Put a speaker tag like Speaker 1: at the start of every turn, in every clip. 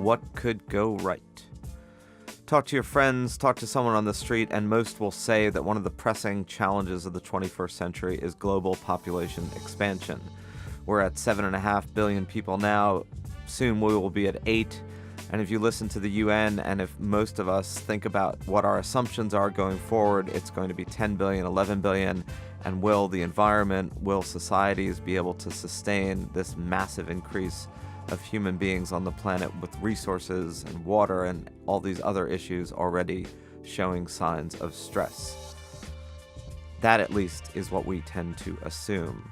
Speaker 1: what could go right. Talk to your friends, talk to someone on the street, and most will say that one of the pressing challenges of the 21st century is global population expansion. We're at 7.5 billion people now. Soon we will be at 8. And if you listen to the UN, and if most of us think about what our assumptions are going forward, it's going to be 10 billion, 11 billion. And will the environment, will societies be able to sustain this massive increase of human beings on the planet with resources and water and all these other issues already showing signs of stress? That, at least, is what we tend to assume.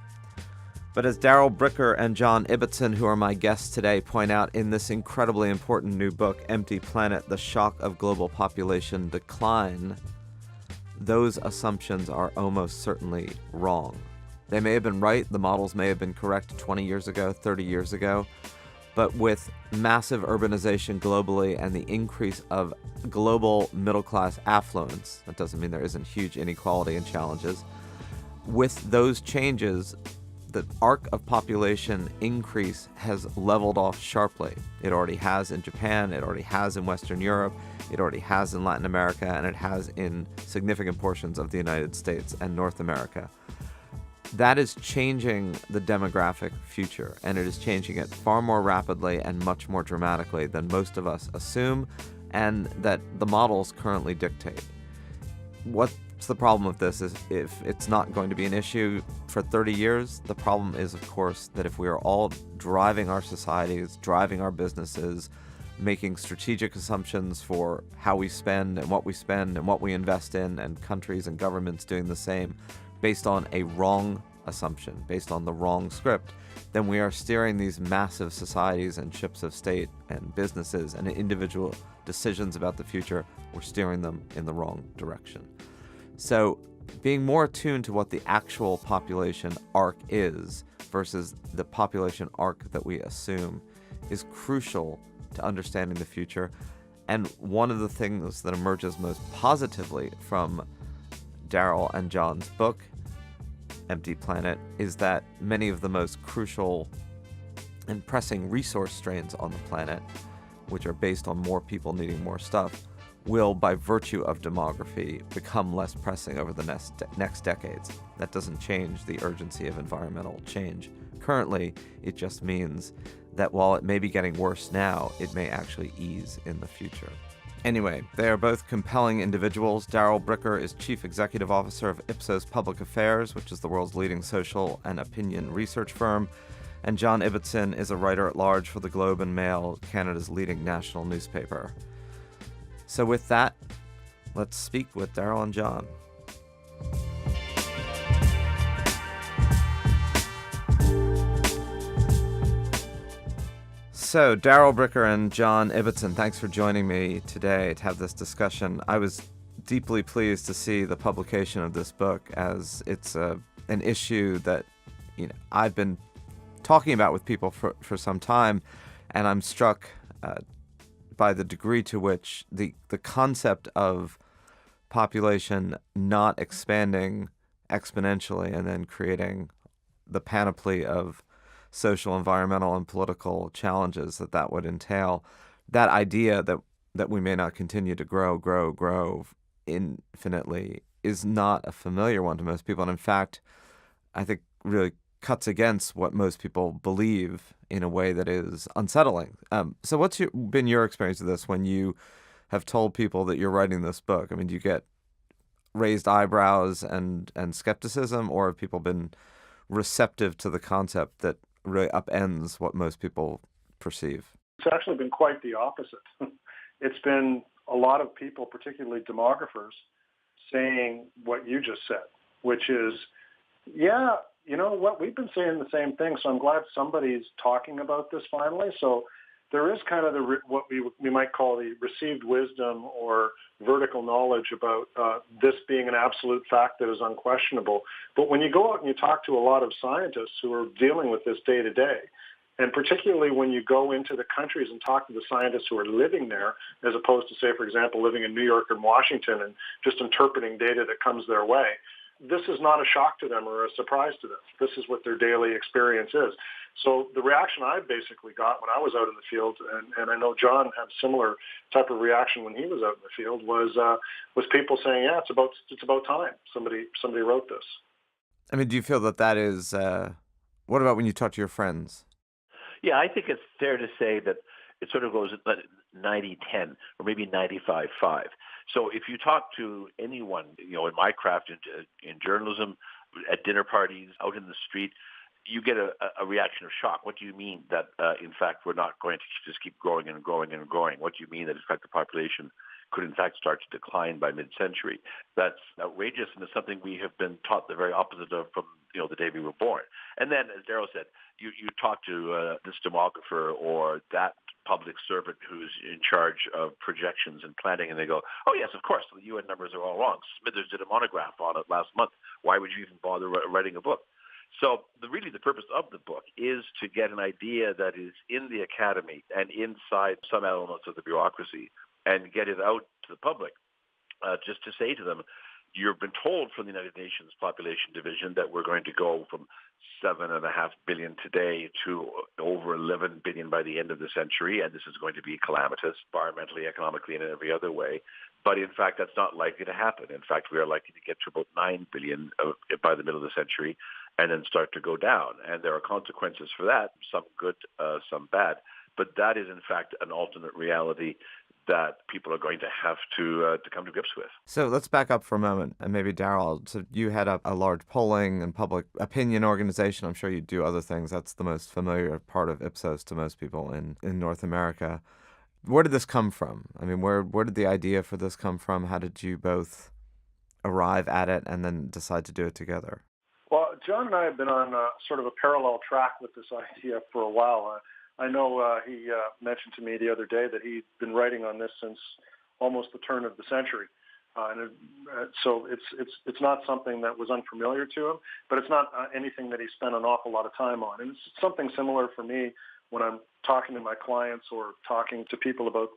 Speaker 1: But as Darrell Bricker and John Ibbitson, who are my guests today, point out in this incredibly important new book, Empty Planet: The Shock of Global Population Decline, those assumptions are almost certainly wrong. They may have been right, the models may have been correct 20 years ago, 30 years ago, but with massive urbanization globally and the increase of global middle-class affluence, that doesn't mean there isn't huge inequality and challenges, with those changes, the arc of population increase has leveled off sharply. It already has in Japan, it already has in Western Europe, it already has in Latin America, and it has in significant portions of the United States and North America. That is changing the demographic future, and it is changing it far more rapidly and much more dramatically than most of us assume, and that the models currently dictate. What's the problem with this is if it's not going to be an issue for 30 years, the problem is, of course, that if we are all driving our societies, driving our businesses, making strategic assumptions for how we spend and what we invest in, and countries and governments doing the same, based on a wrong assumption, based on the wrong script, then we are steering these massive societies and ships of state and businesses and individual decisions about the future, we're steering them in the wrong direction. So being more attuned to what the actual population arc is versus the population arc that we assume is crucial to understanding the future. And one of the things that emerges most positively from Darrell and John's book, Empty Planet, is that many of the most crucial and pressing resource strains on the planet, which are based on more people needing more stuff, will, by virtue of demography, become less pressing over the next decades. That doesn't change the urgency of environmental change. Currently, it just means that while it may be getting worse now, it may actually ease in the future. Anyway, they are both compelling individuals. Darrell Bricker is Chief Executive Officer of Ipsos Public Affairs, which is the world's leading social and opinion research firm, and John Ibbitson is a writer-at-large for the Globe and Mail, Canada's leading national newspaper. So with that, let's speak with Darrell and John. So, Darrell Bricker and John Ibbitson, thanks for joining me today to have this discussion. I was deeply pleased to see the publication of this book, as it's an issue that I've been talking about with people for some time, and I'm struck by the degree to which the concept of population not expanding exponentially and then creating the panoply of social, environmental, and political challenges that would entail, that idea that we may not continue to grow infinitely is not a familiar one to most people. And in fact, I think really cuts against what most people believe in a way that is unsettling. So what's been your experience of this when you have told people that you're writing this book? I mean, do you get raised eyebrows and skepticism, or have people been receptive to the concept that really upends what most people perceive?
Speaker 2: It's actually been quite the opposite. It's been a lot of people, particularly demographers, saying what you just said, which is, yeah, you know what, we've been saying the same thing, so I'm glad somebody's talking about this finally. So there is kind of what we might call the received wisdom or vertical knowledge about this being an absolute fact that is unquestionable. But when you go out and you talk to a lot of scientists who are dealing with this day to day, and particularly when you go into the countries and talk to the scientists who are living there, as opposed to, say, for example, living in New York and Washington and just interpreting data that comes their way, this is not a shock to them or a surprise to them. This is what their daily experience is. So the reaction I basically got when I was out in the field, and I know John had a similar type of reaction when he was out in the field, was people saying, yeah, it's about time somebody wrote this.
Speaker 1: I mean, do you feel that is, what about when you talk to your friends?
Speaker 3: Yeah, I think it's fair to say that it sort of goes 90-10 or maybe 95-5. So if you talk to anyone, in my craft, in journalism, at dinner parties, out in the street, you get a reaction of shock. What do you mean that, in fact, we're not going to just keep growing and growing and growing? What do you mean that, in fact, the population could, in fact, start to decline by mid-century? That's outrageous, and it's something we have been taught the very opposite of from, the day we were born. And then, as Darrell said, you talk to this demographer or that public servant who's in charge of projections and planning, and they go, oh, yes, of course, the UN numbers are all wrong. Smithers did a monograph on it last month. Why would you even bother writing a book? So really the purpose of the book is to get an idea that is in the academy and inside some elements of the bureaucracy and get it out to the public, just to say to them, you've been told from the United Nations Population Division that we're going to go from 7.5 billion today to over 11 billion by the end of the century, and this is going to be calamitous, environmentally, economically, and in every other way. But in fact, that's not likely to happen. In fact, we are likely to get to about 9 billion by the middle of the century and then start to go down. And there are consequences for that, some good, some bad. But that is, in fact, an alternate reality that people are going to have to come to grips with.
Speaker 1: So let's back up for a moment, and maybe Darrell, so you head up a large polling and public opinion organization. I'm sure you do other things. That's the most familiar part of Ipsos to most people in North America. Where did this come from? I mean, where did the idea for this come from? How did you both arrive at it and then decide to do it together?
Speaker 2: Well, John and I have been on sort of a parallel track with this idea for a while. I know he mentioned to me the other day that he'd been writing on this since almost the turn of the century. So it's not something that was unfamiliar to him, but it's not anything that he spent an awful lot of time on. And it's something similar for me when I'm talking to my clients or talking to people about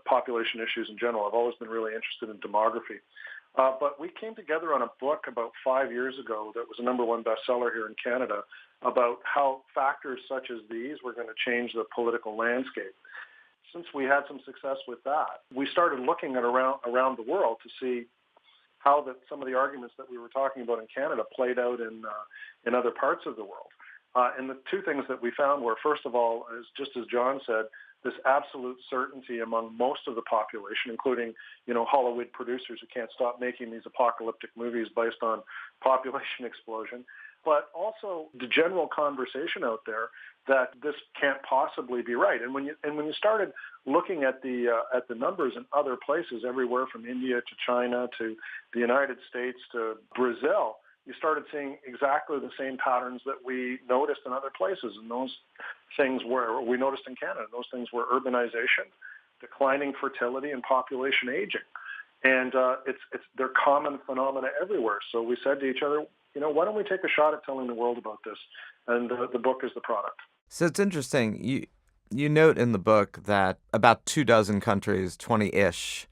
Speaker 2: population issues in general. I've always been really interested in demography. But we came together on a book about 5 years ago that was a #1 bestseller here in Canada about how factors such as these were going to change the political landscape. Since we had some success with that, we started looking at around the world to see how some of the arguments that we were talking about in Canada played out in other parts of the world. And the two things that we found were, first of all, just as John said, this absolute certainty among most of the population, including, Hollywood producers who can't stop making these apocalyptic movies based on population explosion, but also the general conversation out there that this can't possibly be right. And when you started looking at the numbers in other places, everywhere from India to China to the United States to Brazil, you started seeing exactly the same patterns that we noticed in other places. And those things we noticed in Canada. Those things were urbanization, declining fertility, and population aging. And they're common phenomena everywhere. So we said to each other, why don't we take a shot at telling the world about this? And the book is the product.
Speaker 1: So it's interesting. You note in the book that about 24 countries, 20-ish,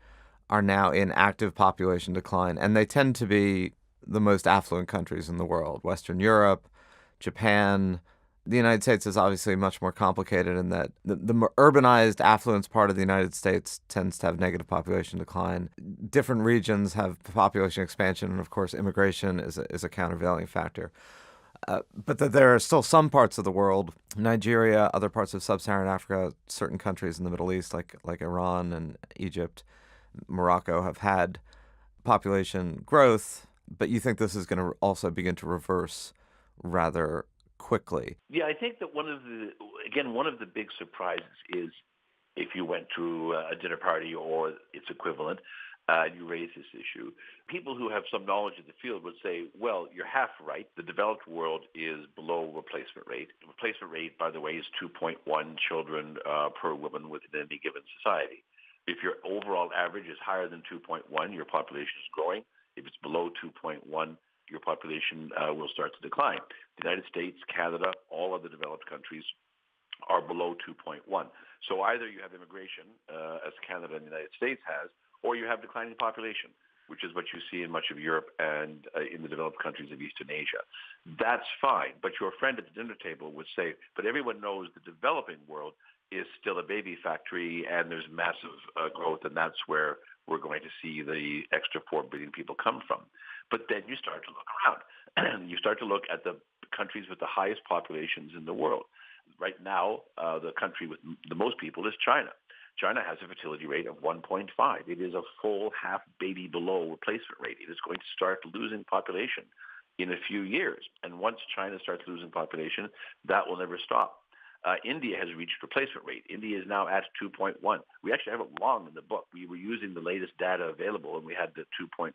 Speaker 1: are now in active population decline, and they tend to be the most affluent countries in the world. Western Europe, Japan. The United States is obviously much more complicated in that the more urbanized affluence part of the United States tends to have negative population decline. Different regions have population expansion, and of course immigration is a countervailing factor. But that there are still some parts of the world, Nigeria, other parts of sub-Saharan Africa, certain countries in the Middle East like Iran and Egypt, Morocco have had population growth, but you think this is going to also begin to reverse rather quickly.
Speaker 3: Yeah, I think that one of the big surprises is if you went to a dinner party or its equivalent, you raise this issue, people who have some knowledge of the field would say, well, you're half right. The developed world is below replacement rate. Replacement rate, by the way, is 2.1 children per woman within any given society. If your overall average is higher than 2.1, your population is growing. If it's below 2.1, your population will start to decline. The United States, Canada, all other developed countries are below 2.1. So either you have immigration, as Canada and the United States has, or you have declining population. which is what you see in much of Europe and in the developed countries of Eastern Asia. That's fine. But your friend at the dinner table would say, but everyone knows the developing world is still a baby factory and there's massive growth, and that's where we're going to see the extra 4 billion people come from. But then you start to look around. You start to look at the countries with the highest populations in the world. Right now, the country with the most people is China. China has a fertility rate of 1.5. It is a full half baby below replacement rate. It is going to start losing population in a few years. And once China starts losing population, that will never stop. India has reached replacement rate. India is now at 2.1. We actually have it wrong in the book. We were using the latest data available, and we had the 2.4.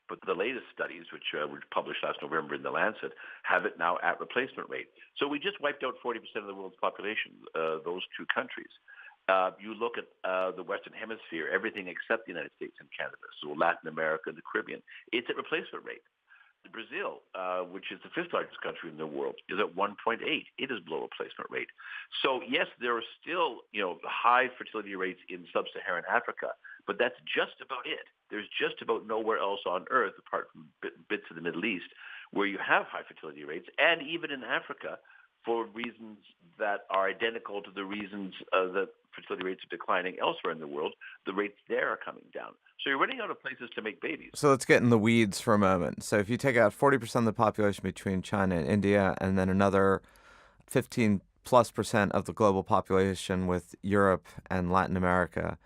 Speaker 3: But the latest studies, which were published last November in The Lancet, have it now at replacement rate. So we just wiped out 40% of the world's population, those two countries. You look at the Western Hemisphere, everything except the United States and Canada, so Latin America and the Caribbean, it's at replacement rate. Brazil, which is the 5th largest country in the world, is at 1.8. It is below replacement rate. So yes, there are still high fertility rates in sub-Saharan Africa, but that's just about it. There's just about nowhere else on Earth, apart from bits of the Middle East, where you have high fertility rates, and even in Africa, for reasons that are identical to the reasons that fertility rates are declining elsewhere in the world, the rates there are coming down. So you're running out of places to make babies.
Speaker 1: So let's get in the weeds for a moment. So if you take out 40% of the population between China and India, and then another 15+% of the global population with Europe and Latin America,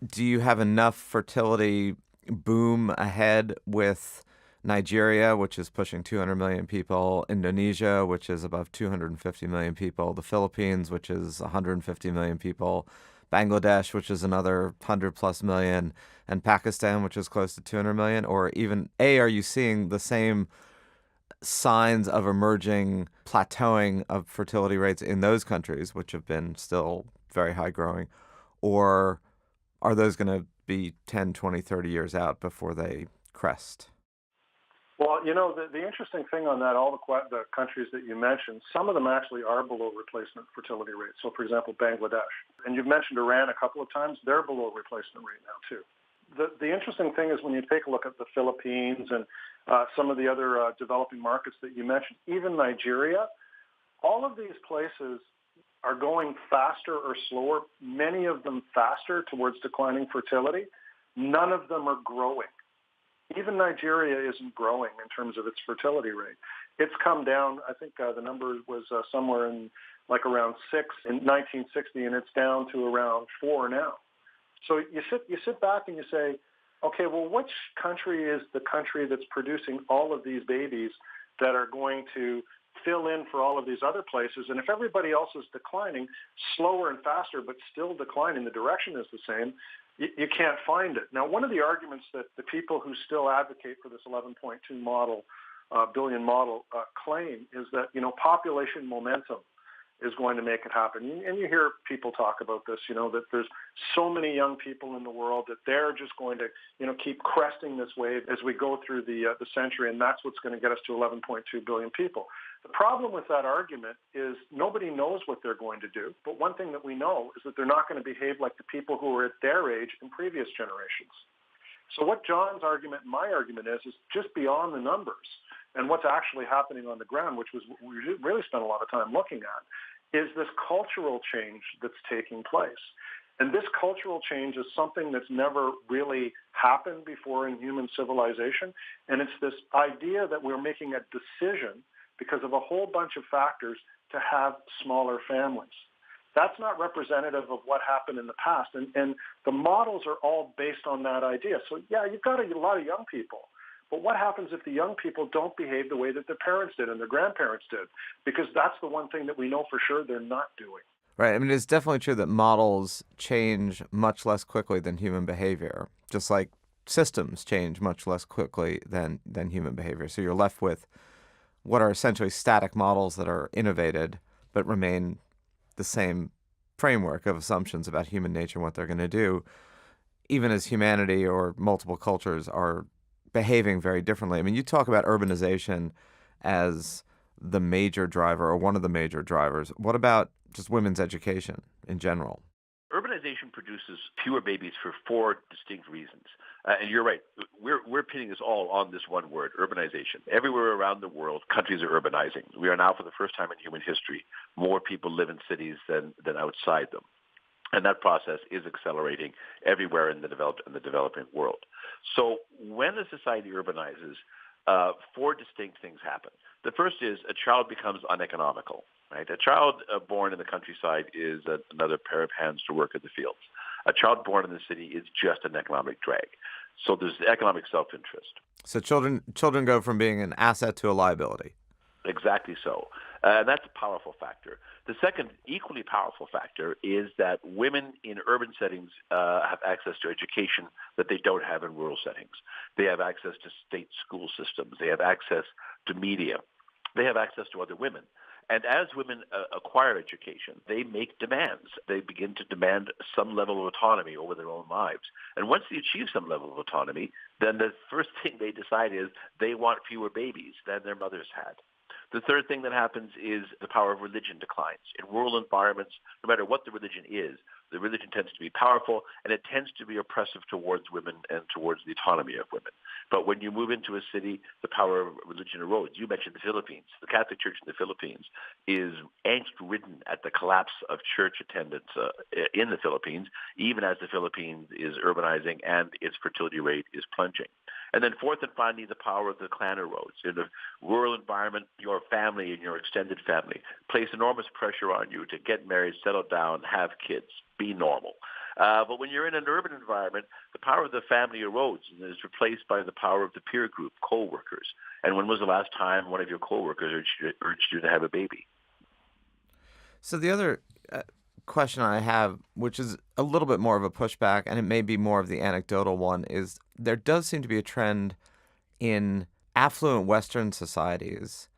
Speaker 1: do you have enough fertility boom ahead with Nigeria, which is pushing 200 million people, Indonesia, which is above 250 million people, the Philippines, which is 150 million people, Bangladesh, which is another 100+ million, and Pakistan, which is close to 200 million? Or even, are you seeing the same signs of emerging plateauing of fertility rates in those countries, which have been still very high growing? Or are those going to be 10, 20, 30 years out before they crest?
Speaker 2: Well, the interesting thing on that, all the countries that you mentioned, some of them actually are below replacement fertility rates. So, for example, Bangladesh. And you've mentioned Iran a couple of times. They're below replacement rate now, too. The interesting thing is when you take a look at the Philippines and some of the other developing markets that you mentioned, even Nigeria, all of these places are going faster or slower, many of them faster towards declining fertility. None of them are growing. Even Nigeria isn't growing in terms of its fertility rate. It's come down. I think the number was somewhere in like around 6 in 1960, and it's down to around 4 now. So you sit back and you say, okay, well, which country is the country that's producing all of these babies that are going to fill in for all of these other places? And if everybody else is declining slower and faster, but still declining, the direction is the same, you can't find it. Now, one of the arguments that the people who still advocate for this 11.2 billion model claim is that, population momentum is going to make it happen. And you hear people talk about this, that there's so many young people in the world that they're just going to, keep cresting this wave as we go through the century, and that's what's going to get us to 11.2 billion people. The problem with that argument is nobody knows what they're going to do, but one thing that we know is that they're not going to behave like the people who were at their age in previous generations. So what John's argument and my argument is just beyond the numbers and what's actually happening on the ground, which was we really spent a lot of time looking at, is this cultural change that's taking place. And this cultural change is something that's never really happened before in human civilization. And it's this idea that we're making a decision because of a whole bunch of factors to have smaller families. That's not representative of what happened in the past. And the models are all based on that idea. So, yeah, you've got a lot of young people. But what happens if the young people don't behave the way that their parents did and their grandparents did? Because that's the one thing that we know for sure they're not doing.
Speaker 1: Right. I mean, it's definitely true that models change much less quickly than human behavior, just like systems change much less quickly than human behavior. So you're left with what are essentially static models that are innovated but remain the same framework of assumptions about human nature and what they're going to do, even as humanity or multiple cultures are behaving very differently. I mean, you talk about urbanization as the major driver or one of the major drivers. What about just women's education in general?
Speaker 3: Urbanization urbanization produces fewer babies for four distinct reasons. And you're right. We're pinning this all on this one word, urbanization. Everywhere around the world, countries are urbanizing. We are now, for the first time in human history, more people live in cities than outside them. And that process is accelerating everywhere in the developed and the developing world. So when a society urbanizes, four distinct things happen. The first is a child becomes uneconomical. Right? A child born in the countryside is another pair of hands to work in the fields. A child born in the city is just an economic drag. So there's economic self-interest.
Speaker 1: So children go from being an asset to a liability.
Speaker 3: Exactly so. And that's a powerful factor. The second equally powerful factor is that women in urban settings have access to education that they don't have in rural settings. They have access to state school systems. They have access to media. They have access to other women. And as women acquire education, they make demands. They begin to demand some level of autonomy over their own lives. And once they achieve some level of autonomy, then the first thing they decide is they want fewer babies than their mothers had. The third thing that happens is the power of religion declines. In rural environments, no matter what the religion is, the religion tends to be powerful, and it tends to be oppressive towards women and towards the autonomy of women. But when you move into a city, the power of religion erodes. You mentioned the Philippines. The Catholic Church in the Philippines is angst-ridden at the collapse of church attendance in the Philippines, even as the Philippines is urbanizing and its fertility rate is plunging. And then fourth and finally, the power of the clan erodes. In a rural environment, your family and your extended family place enormous pressure on you to get married, settle down, have kids, be normal. But when you're in an urban environment, the power of the family erodes and is replaced by the power of the peer group, co-workers. And when was the last time one of your co-workers urged you to have a baby?
Speaker 1: So the other question I have, which is a little bit more of a pushback, and it may be more of the anecdotal one, is there does seem to be a trend in affluent Western societies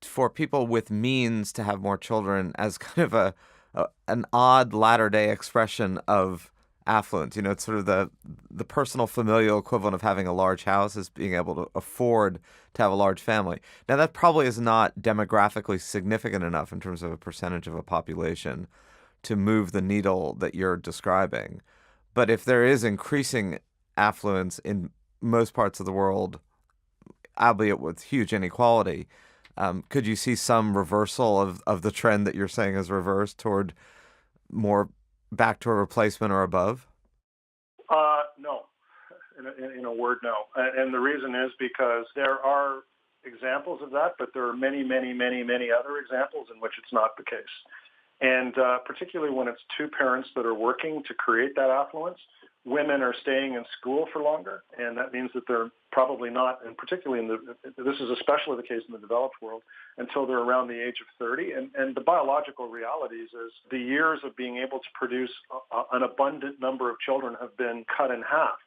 Speaker 1: for people with means to have more children as kind of an odd latter-day expression of affluence. You know, it's sort of the personal familial equivalent of having a large house is being able to afford to have a large family. Now, that probably is not demographically significant enough in terms of a percentage of a population to move the needle that you're describing. But if there is increasing affluence in most parts of the world, albeit with huge inequality, could you see some reversal of the trend that you're saying is reversed toward more back to a replacement or above?
Speaker 2: No. In a word, no. And the reason is because there are examples of that, but there are many, many, many, many other examples in which it's not the case. And particularly when it's two parents that are working to create that affluence, women are staying in school for longer, and that means that they're probably not, and particularly this is especially the case in the developed world, until they're around the age of 30. And the biological realities is the years of being able to produce an abundant number of children have been cut in half.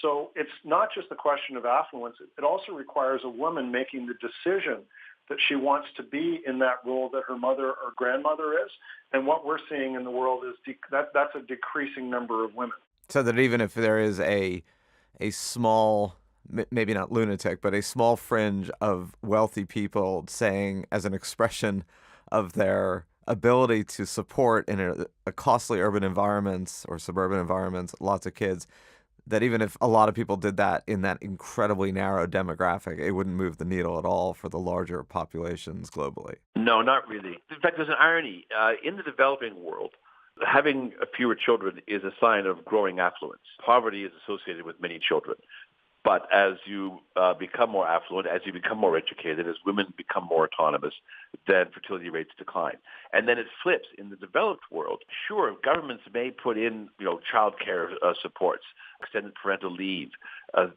Speaker 2: So it's not just the question of affluence. It also requires a woman making the decision that she wants to be in that role that her mother or grandmother is. And what we're seeing in the world is that's a decreasing number of women.
Speaker 1: So that even if there is a small, maybe not lunatic, but a small fringe of wealthy people saying as an expression of their ability to support in a costly urban environments or suburban environments, lots of kids, that even if a lot of people did that in that incredibly narrow demographic, it wouldn't move the needle at all for the larger populations globally.
Speaker 3: No, not really. In fact, there's an irony. In the developing world, having fewer children is a sign of growing affluence. Poverty is associated with many children. But as you become more affluent, as you become more educated, as women become more autonomous, then fertility rates decline. And then it flips. In the developed world, sure, governments may put in, child care supports, extended parental leave,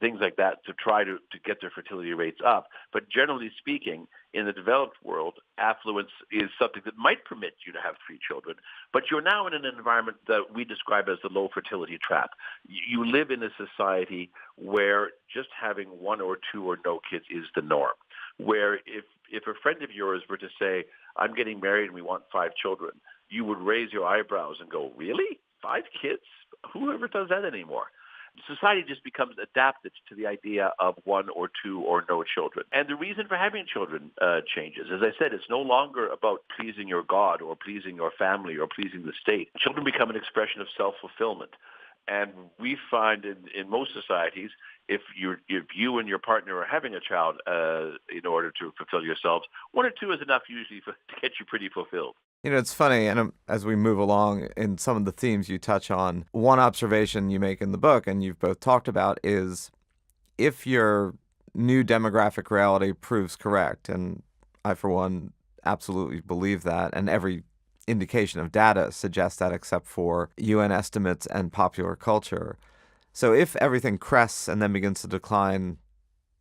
Speaker 3: things like that to try to get their fertility rates up. But generally speaking, in the developed world, affluence is something that might permit you to have 3 children, but you're now in an environment that we describe as the low fertility trap. You live in a society where just having 1 or 2 or no kids is the norm, where if a friend of yours were to say, I'm getting married and we want 5 children, you would raise your eyebrows and go, really? 5 kids? Whoever does that anymore? society just becomes adapted to the idea of one or two or no children. And the reason for having children changes. As I said, it's no longer about pleasing your God or pleasing your family or pleasing the state. Children become an expression of self-fulfillment. And we find in most societies, if you and your partner are having a child in order to fulfill yourselves, one or two is enough usually to get you pretty fulfilled.
Speaker 1: You know, it's funny, and as we move along in some of the themes you touch on, one observation you make in the book, and you've both talked about, is if your new demographic reality proves correct, and I, for one, absolutely believe that, and every indication of data suggests that except for UN estimates and popular culture. So if everything crests and then begins to decline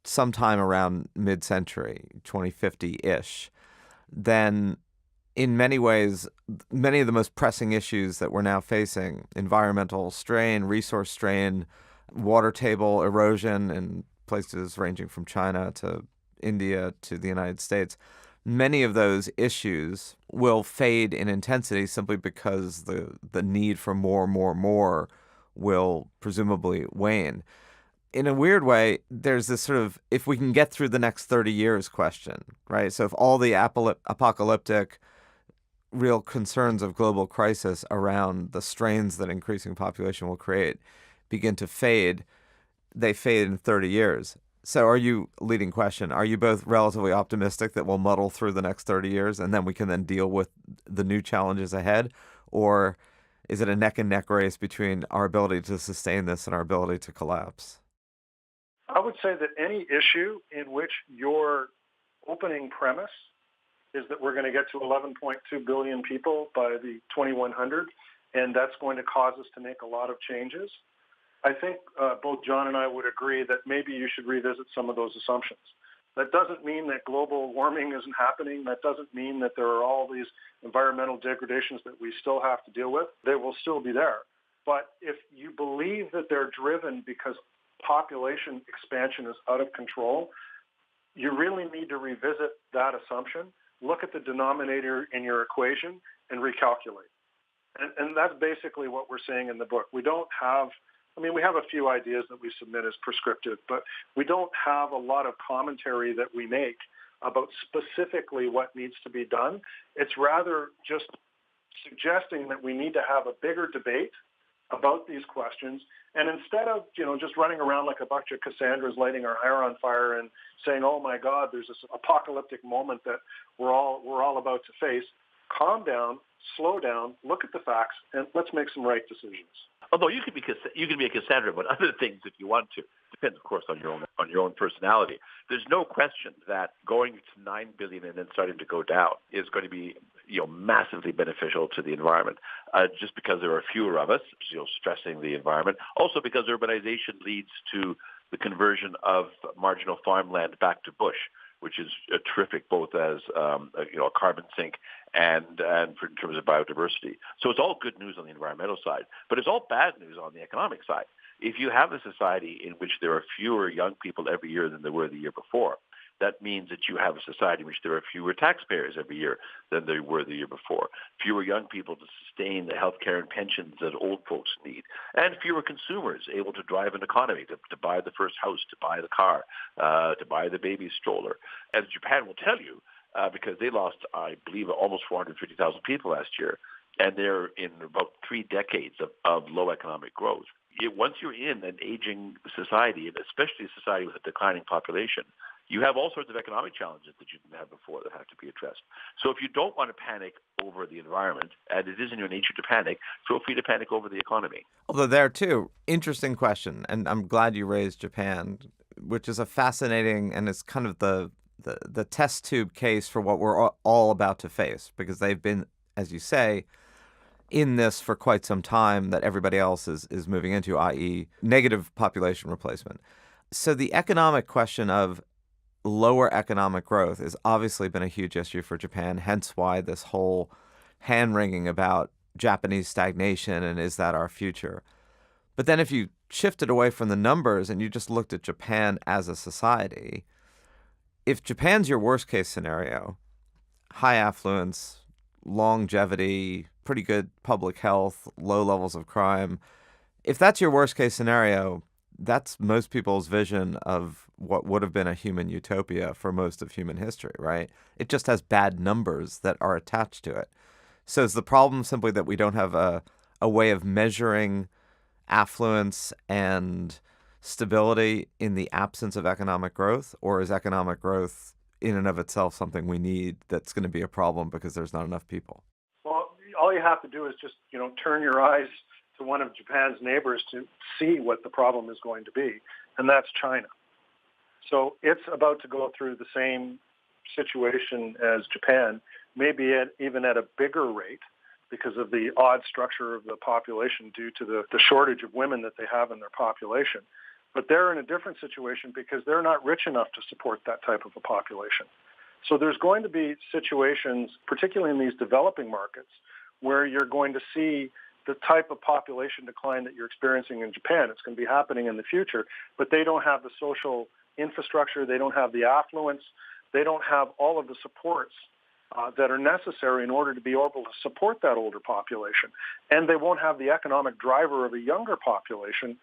Speaker 1: sometime around mid-century, 2050-ish, then in many ways, many of the most pressing issues that we're now facing, environmental strain, resource strain, water table erosion in places ranging from China to India to the United States, many of those issues will fade in intensity simply because the need for more will presumably wane. In a weird way, there's this sort of, if we can get through the next 30 years question, right? So if all the apocalyptic real concerns of global crisis around the strains that increasing population will create begin to fade, they fade in 30 years. So are you, leading question, are you both relatively optimistic that we'll muddle through the next 30 years and then we can then deal with the new challenges ahead? Or is it a neck and neck race between our ability to sustain this and our ability to collapse?
Speaker 2: I would say that any issue in which your opening premise is that we're going to get to 11.2 billion people by the 2100, and that's going to cause us to make a lot of changes, I think both John and I would agree that maybe you should revisit some of those assumptions. That doesn't mean that global warming isn't happening. That doesn't mean that there are all these environmental degradations that we still have to deal with. They will still be there. But if you believe that they're driven because population expansion is out of control, you really need to revisit that assumption, look at the denominator in your equation, and recalculate. And that's basically what we're saying in the book. We don't have, we have a few ideas that we submit as prescriptive, but we don't have a lot of commentary that we make about specifically what needs to be done. It's rather just suggesting that we need to have a bigger debate about these questions. And instead of, just running around like a bunch of Cassandras lighting our hair on fire and saying, oh my God, there's this apocalyptic moment that we're all about to face, calm down, slow down, look at the facts, and let's make some right decisions.
Speaker 3: Although you can be a Cassandra about other things if you want to. Depends, of course, on your own personality. There's no question that going to 9 billion and then starting to go down is going to be massively beneficial to the environment. Just because there are fewer of us, stressing the environment. Also because urbanization leads to the conversion of marginal farmland back to bush, which is terrific both as a carbon sink and in terms of biodiversity. So it's all good news on the environmental side, but it's all bad news on the economic side. If you have a society in which there are fewer young people every year than there were the year before, that means that you have a society in which there are fewer taxpayers every year than there were the year before, fewer young people to sustain the health care and pensions that old folks need, and fewer consumers able to drive an economy, to buy the first house, to buy the car, to buy the baby stroller. As Japan will tell you, because they lost, I believe, almost 450,000 people last year, and they're in about 3 decades of low economic growth. Once you're in an aging society, and especially a society with a declining population, you have all sorts of economic challenges that you didn't have before that have to be addressed. So if you don't want to panic over the environment, and it is in your nature to panic, feel free to panic over the economy.
Speaker 1: Although there, too, interesting question, and I'm glad you raised Japan, which is a fascinating, and it's kind of the test tube case for what we're all about to face, because they've been, as you say, in this for quite some time that everybody else is moving into, i.e. negative population replacement. So the economic question of lower economic growth has obviously been a huge issue for Japan, hence why this whole hand-wringing about Japanese stagnation and is that our future. But then if you shifted away from the numbers and you just looked at Japan as a society, if Japan's your worst-case scenario, high affluence, longevity, pretty good public health, low levels of crime, if that's your worst-case scenario, That's most people's vision of what would have been a human utopia for most of human history, right? It just has bad numbers that are attached to it. So is the problem simply that we don't have a way of measuring affluence and stability in the absence of economic growth, or is economic growth in and of itself something we need that's going to be a problem because there's not enough people?
Speaker 2: Well, all you have to do is just, turn your eyes to one of Japan's neighbors to see what the problem is going to be, and that's China. So it's about to go through the same situation as Japan, maybe even at a bigger rate because of the odd structure of the population due to the shortage of women that they have in their population. But they're in a different situation because they're not rich enough to support that type of a population. So there's going to be situations, particularly in these developing markets, where you're going to see the type of population decline that you're experiencing in Japan. It's going to be happening in the future, but they don't have the social infrastructure, they don't have the affluence, they don't have all of the supports that are necessary in order to be able to support that older population. And they won't have the economic driver of a younger population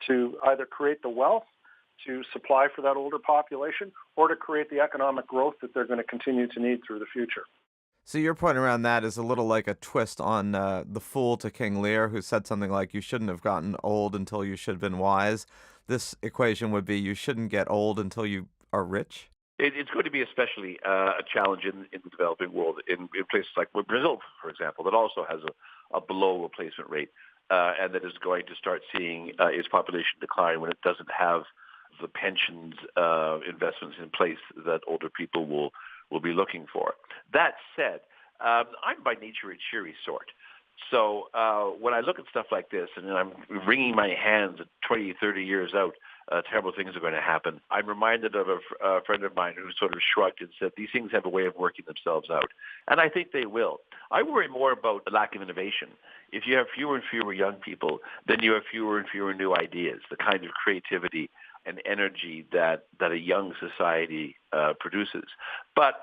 Speaker 2: to either create the wealth to supply for that older population or to create the economic growth that they're going to continue to need through the future.
Speaker 1: So your point around that is a little like a twist on the fool to King Lear, who said something like, you shouldn't have gotten old until you should have been wise. This equation would be you shouldn't get old until you are rich.
Speaker 3: It's going to be especially a challenge in the developing world, in places like Brazil, for example, that also has a below replacement rate, and that is going to start seeing its population decline when it doesn't have the pensions investments in place that older people will be looking for. That said, I'm by nature a cheery sort. So when I look at stuff like this and I'm wringing my hands at 20, 30 years out, terrible things are going to happen. I'm reminded of a friend of mine who sort of shrugged and said, these things have a way of working themselves out. And I think they will. I worry more about the lack of innovation. If you have fewer and fewer young people, then you have fewer and fewer new ideas, the kind of creativity and energy that a young society produces. But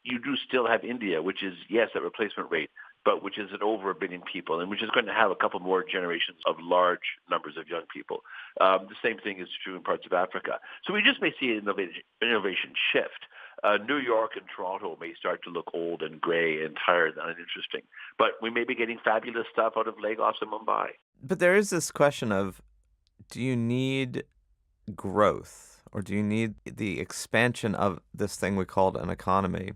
Speaker 3: you do still have India, which is, yes, at replacement rate, but which is at over 1 billion people, and which is going to have a couple more generations of large numbers of young people. The same thing is true in parts of Africa. So we just may see an innovation shift. New York and Toronto may start to look old and gray and tired and uninteresting, but we may be getting fabulous stuff out of Lagos and Mumbai.
Speaker 1: But there is this question of, do you need growth, or do you need the expansion of this thing we called an economy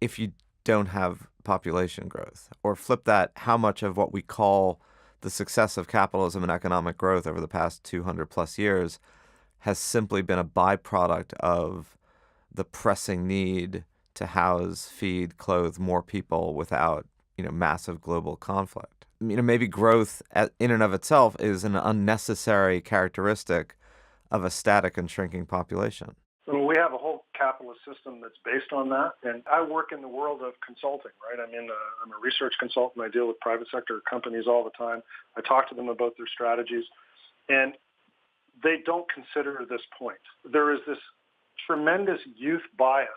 Speaker 1: if you don't have population growth? Or flip that, how much of what we call the success of capitalism and economic growth over the past 200 plus years has simply been a byproduct of the pressing need to house, feed, clothe more people without, massive global conflict? Maybe growth in and of itself is an unnecessary characteristic of a static and shrinking population.
Speaker 2: We have a whole capitalist system that's based on that. And I work in the world of consulting, right? I'm a research consultant. I deal with private sector companies all the time. I talk to them about their strategies. And they don't consider this point. There is this tremendous youth bias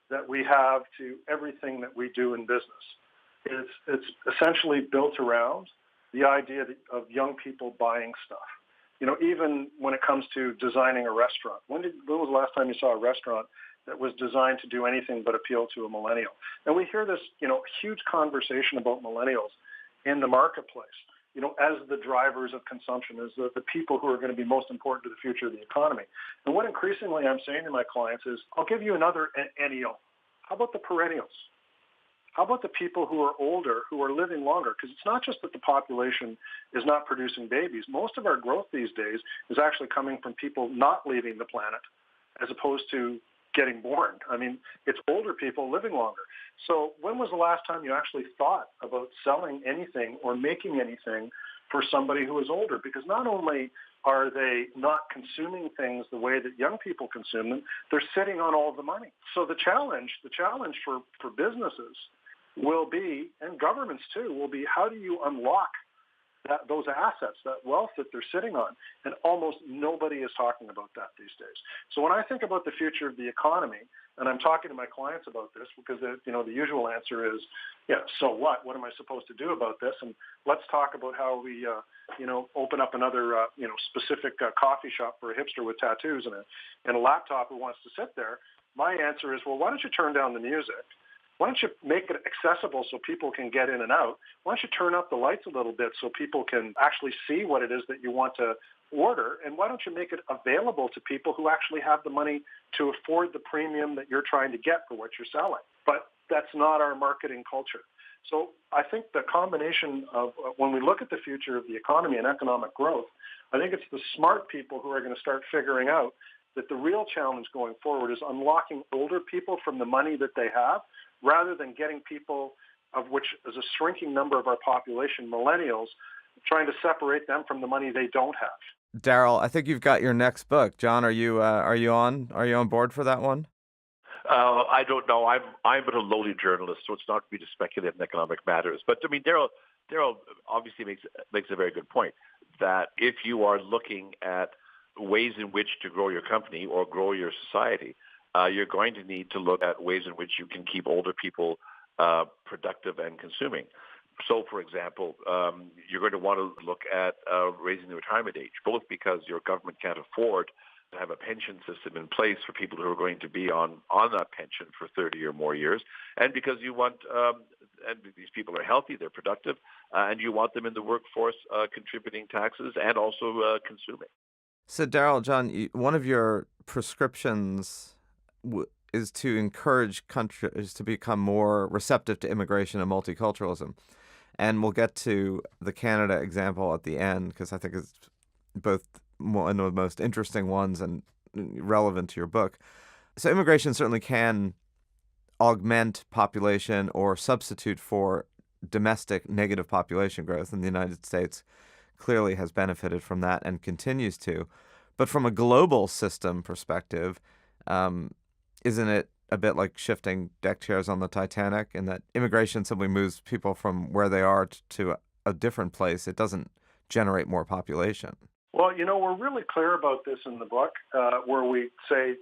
Speaker 2: that we have to everything that we do in business. It's essentially built around the idea of young people buying stuff. Even when it comes to designing a restaurant. When was the last time you saw a restaurant that was designed to do anything but appeal to a millennial? And we hear this, huge conversation about millennials in the marketplace, as the drivers of consumption, as the people who are going to be most important to the future of the economy. And what increasingly I'm saying to my clients is, I'll give you another ennial. How about the perennials? How about the people who are older, who are living longer? Because it's not just that the population is not producing babies. Most of our growth these days is actually coming from people not leaving the planet as opposed to getting born. It's older people living longer. So when was the last time you actually thought about selling anything or making anything for somebody who is older? Because not only are they not consuming things the way that young people consume them, they're sitting on all the money. So the challenge for businesses will be, and governments too, will be, how do you unlock those assets, that wealth that they're sitting on. And almost nobody is talking about that these days. So when I think about the future of the economy, and I'm talking to my clients about this, because the usual answer is, yeah, so what? What am I supposed to do about this? And let's talk about how we, open up another, specific coffee shop for a hipster with tattoos and a laptop who wants to sit there. My answer is, well, why don't you turn down the music? Why don't you make it accessible so people can get in and out? Why don't you turn up the lights a little bit so people can actually see what it is that you want to order? And why don't you make it available to people who actually have the money to afford the premium that you're trying to get for what you're selling? But that's not our marketing culture. So I think the combination of when we look at the future of the economy and economic growth, I think it's the smart people who are going to start figuring out that the real challenge going forward is unlocking older people from the money that they have, rather than getting people, of which is a shrinking number of our population, millennials, trying to separate them from the money they don't have.
Speaker 1: Darrell, I think you've got your next book. John, are you on board for that one?
Speaker 3: I don't know. I'm but a lowly journalist, so it's not for me to speculate in economic matters. But I mean, Darrell obviously makes a very good point that if you are looking at ways in which to grow your company or grow your society, you're going to need to look at ways in which you can keep older people productive and consuming. So, for example, you're going to want to look at raising the retirement age, both because your government can't afford to have a pension system in place for people who are going to be on that pension for 30 or more years, and because you want, and these people are healthy, they're productive, and you want them in the workforce contributing taxes and also consuming.
Speaker 1: So, Darrell, John, one of your prescriptions is to encourage countries to become more receptive to immigration and multiculturalism. And we'll get to the Canada example at the end, because I think it's both one of the most interesting ones and relevant to your book. So immigration certainly can augment population or substitute for domestic negative population growth, and the United States clearly has benefited from that and continues to. But from a global system perspective, isn't it a bit like shifting deck chairs on the Titanic, in that immigration simply moves people from where they are to a different place? It doesn't generate more population.
Speaker 2: Well, we're really clear about this in the book, where we say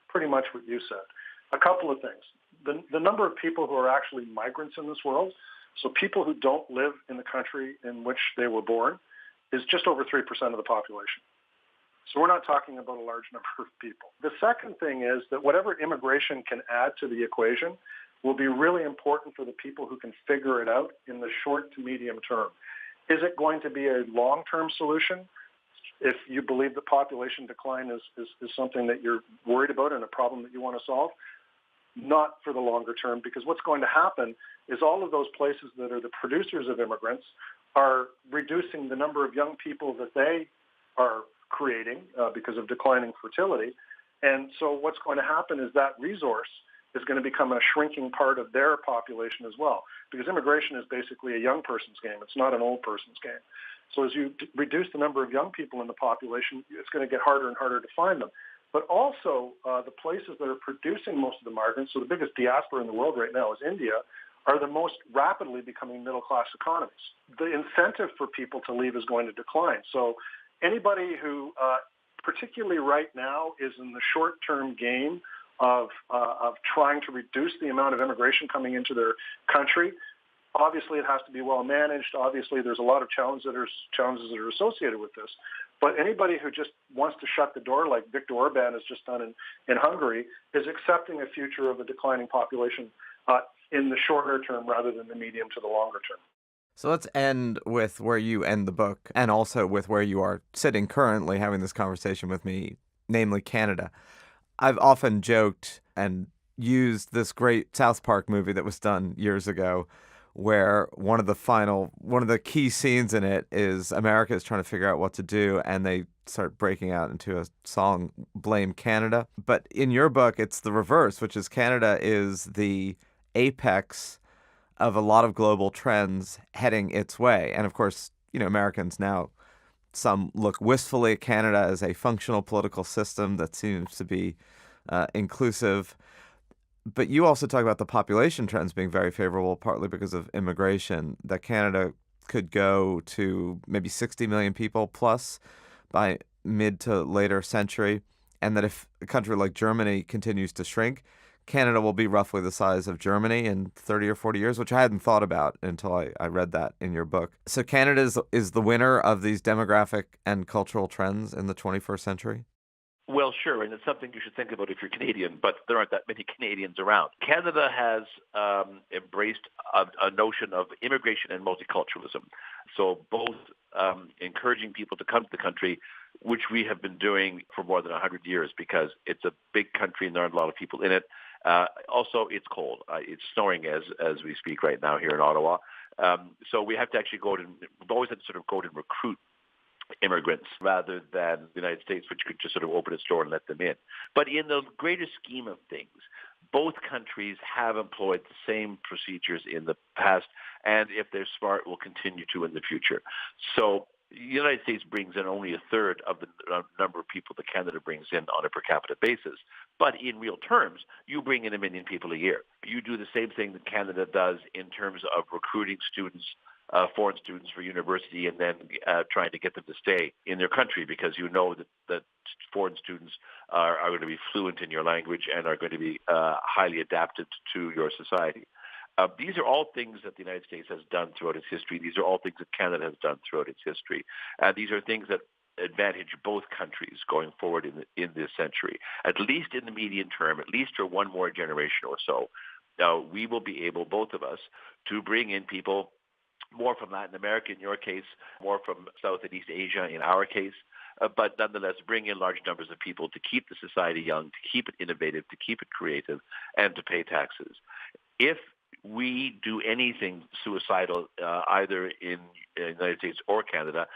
Speaker 2: pretty much what you said. A couple of things. The number of people who are actually migrants in this world, so people who don't live in the country in which they were born, is just over 3% of the population. So we're not talking about a large number of people. The second thing is that whatever immigration can add to the equation will be really important for the people who can figure it out in the short to medium term. Is it going to be a long-term solution? If you believe that population decline is something that you're worried about and a problem that you want to solve, not for the longer term, because what's going to happen is all of those places that are the producers of immigrants are reducing the number of young people that they are creating because of declining fertility. And so what's going to happen is that resource is going to become a shrinking part of their population as well, because immigration is basically a young person's game. It's not an old person's game. So as you reduce the number of young people in the population, it's going to get harder and harder to find them. But also the places that are producing most of the migrants, so the biggest diaspora in the world right now is India, are the most rapidly becoming middle-class economies. The incentive for people to leave is going to decline. So anybody who, particularly right now, is in the short-term game of trying to reduce the amount of immigration coming into their country, obviously it has to be well managed. Obviously there's a lot of challenges that are associated with this. But anybody who just wants to shut the door, like Viktor Orban has just done in Hungary, is accepting a future of a declining population in the shorter term rather than the medium to the longer term.
Speaker 1: So let's end with where you end the book, and also with where you are sitting currently having this conversation with me, namely Canada. I've often joked and used this great South Park movie that was done years ago, where one of the key scenes in it is America is trying to figure out what to do, and they start breaking out into a song, Blame Canada. But in your book, it's the reverse, which is Canada is the apex of a lot of global trends heading its way. And of course, Americans now, some look wistfully at Canada as a functional political system that seems to be inclusive. But you also talk about the population trends being very favorable, partly because of immigration, that Canada could go to maybe 60 million people plus by mid to later century, and that if a country like Germany continues to shrink, Canada will be roughly the size of Germany in 30 or 40 years, which I hadn't thought about until I read that in your book. So Canada is the winner of these demographic and cultural trends in the 21st century?
Speaker 3: Well, sure, and it's something you should think about if you're Canadian, but there aren't that many Canadians around. Canada has embraced a notion of immigration and multiculturalism. So both encouraging people to come to the country, which we have been doing for more than 100 years because it's a big country and there aren't a lot of people in it. Also, it's cold. It's snowing as we speak right now here in Ottawa. So we have to actually we've always had to sort of go and recruit immigrants rather than the United States, which could just sort of open its door and let them in. But in the greater scheme of things, both countries have employed the same procedures in the past, and if they're smart, will continue to in the future. So the United States brings in only a third of the number of people that Canada brings in on a per capita basis. But in real terms, you bring in 1 million people a year. You do the same thing that Canada does in terms of recruiting students, foreign students for university, and then trying to get them to stay in their country because you know that foreign students are going to be fluent in your language and are going to be highly adapted to your society. These are all things that the United States has done throughout its history. These are all things that Canada has done throughout its history. These are things that advantage both countries going forward in this century, at least in the medium term, at least for one more generation or so. Now, we will be able, both of us, to bring in people more from Latin America in your case, more from South and East Asia in our case, but nonetheless bring in large numbers of people to keep the society young, to keep it innovative, to keep it creative, and to pay taxes. If we do anything suicidal, either in the United States or Canada,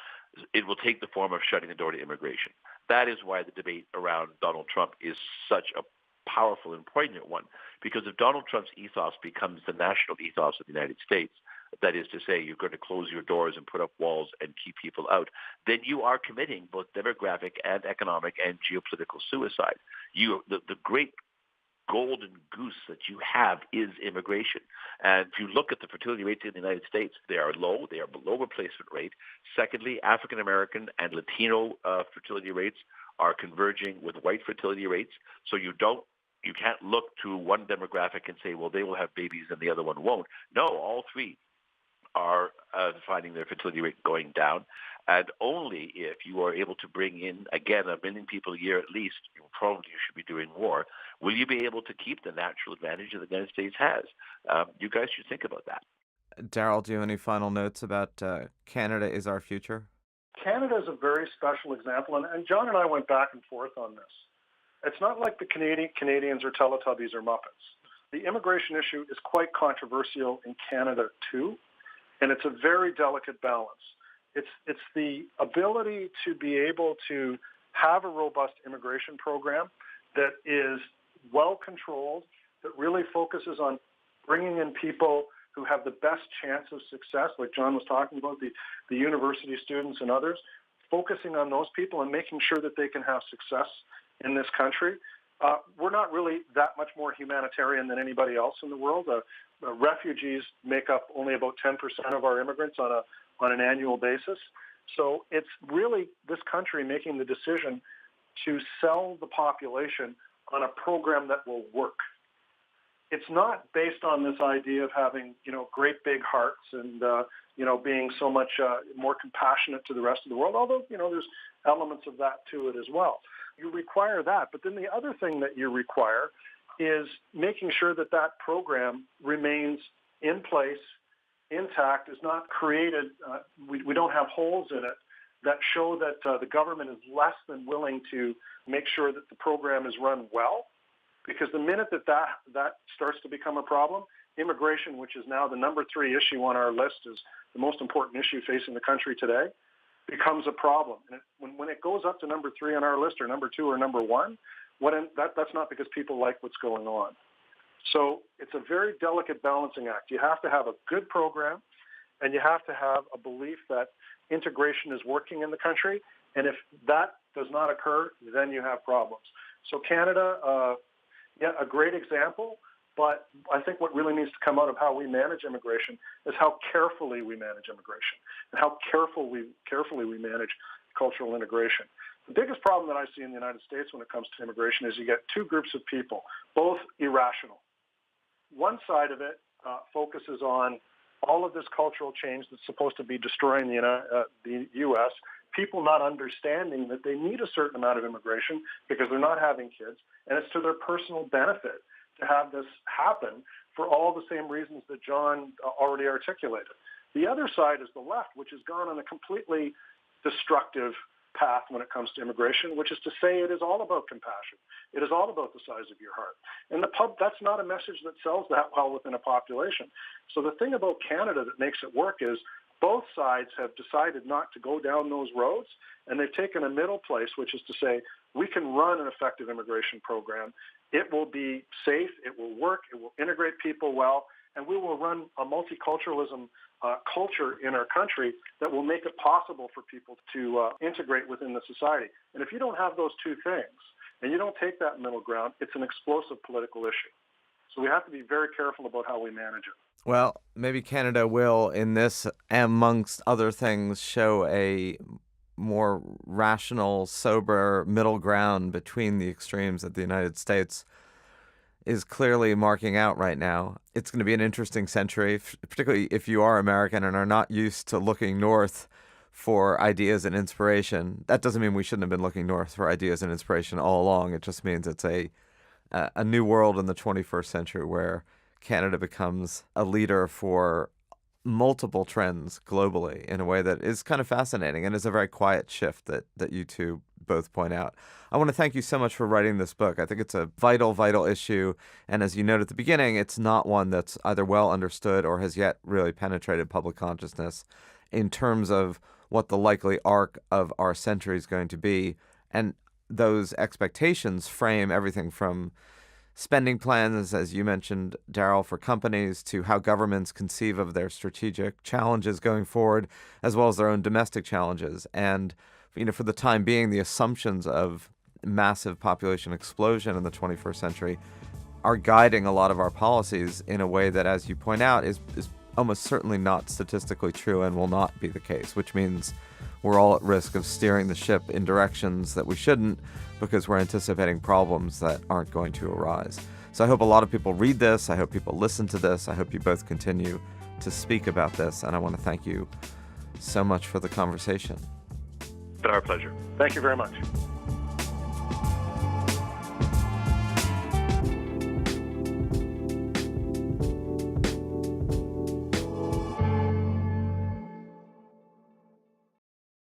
Speaker 3: it will take the form of shutting the door to immigration. That is why the debate around Donald Trump is such a powerful and poignant one, because if Donald Trump's ethos becomes the national ethos of the United States, that is to say, you're going to close your doors and put up walls and keep people out, then you are committing both demographic and economic and geopolitical suicide. The great golden goose that you have is immigration. And if you look at the fertility rates in the United States, they are low. They are below replacement rate. Secondly, African American and Latino fertility rates are converging with white fertility rates. So you can't look to one demographic and say, well, they will have babies and the other one won't. No, all three are finding their fertility rate going down. And only if you are able to bring in, again, 1 million people a year at least, probably you should be doing more, will you be able to keep the natural advantage that the United States has. You guys should think about that.
Speaker 1: Darrell, do you have any final notes about Canada is our future?
Speaker 2: Canada is a very special example, and John and I went back and forth on this. It's not like the Canadians are Teletubbies or Muppets. The immigration issue is quite controversial in Canada too, and it's a very delicate balance. It's the ability to be able to have a robust immigration program that is well controlled, that really focuses on bringing in people who have the best chance of success, like John was talking about, the university students and others, focusing on those people and making sure that they can have success in this country. We're not really that much more humanitarian than anybody else in the world. Refugees make up only about 10% of our immigrants on an annual basis. So it's really this country making the decision to sell the population on a program that will work. It's not based on this idea of having, great big hearts and, being so much more compassionate to the rest of the world, although, there's elements of that to it as well. You require that. But then the other thing that you require is making sure that that program remains in place, intact, is not created. We don't have holes in it that show that the government is less than willing to make sure that the program is run well. Because the minute that starts to become a problem, immigration, which is now the number 3 issue on our list, is the most important issue facing the country today, becomes a problem. And when it goes up to number 3 on our list, or number 2 or number 1, that's not because people like what's going on. So it's a very delicate balancing act. You have to have a good program, and you have to have a belief that integration is working in the country. And if that does not occur, then you have problems. So Canada, a great example, But I think what really needs to come out of how we manage immigration is how carefully we manage immigration and how carefully we manage cultural integration. The biggest problem that I see in the United States when it comes to immigration is you get two groups of people, both irrational. One side of it focuses on all of this cultural change that's supposed to be destroying the U.S., people not understanding that they need a certain amount of immigration because they're not having kids, and it's to their personal benefit to have this happen for all the same reasons that John already articulated. The other side is the left, which has gone on a completely destructive path when it comes to immigration, which is to say it is all about compassion. It is all about the size of your heart. And that's not a message that sells that well within a population. So the thing about Canada that makes it work is both sides have decided not to go down those roads, and they've taken a middle place, which is to say we can run an effective immigration program. It will be safe, it will work, it will integrate people well, and we will run a multiculturalism culture in our country that will make it possible for people to integrate within the society. And if you don't have those two things, and you don't take that middle ground, it's an explosive political issue. So we have to be very careful about how we manage it.
Speaker 1: Well, maybe Canada will, in this, amongst other things, show a more rational, sober middle ground between the extremes that the United States is clearly marking out right now. It's going to be an interesting century, particularly if you are American and are not used to looking north for ideas and inspiration. That doesn't mean we shouldn't have been looking north for ideas and inspiration all along. It just means it's a new world in the 21st century where Canada becomes a leader for multiple trends globally in a way that is kind of fascinating and is a very quiet shift that you two both point out. I want to thank you so much for writing this book. I think it's a vital, vital issue. And as you noted at the beginning, it's not one that's either well understood or has yet really penetrated public consciousness in terms of what the likely arc of our century is going to be. And those expectations frame everything from spending plans, as you mentioned, Darrell, for companies, to how governments conceive of their strategic challenges going forward, as well as their own domestic challenges. And, for the time being, the assumptions of massive population explosion in the 21st century are guiding a lot of our policies in a way that, as you point out, is almost certainly not statistically true and will not be the case, which means we're all at risk of steering the ship in directions that we shouldn't because we're anticipating problems that aren't going to arise. So I hope a lot of people read this. I hope people listen to this. I hope you both continue to speak about this. And I want to thank you so much for the conversation.
Speaker 3: It's been our pleasure.
Speaker 2: Thank you very much.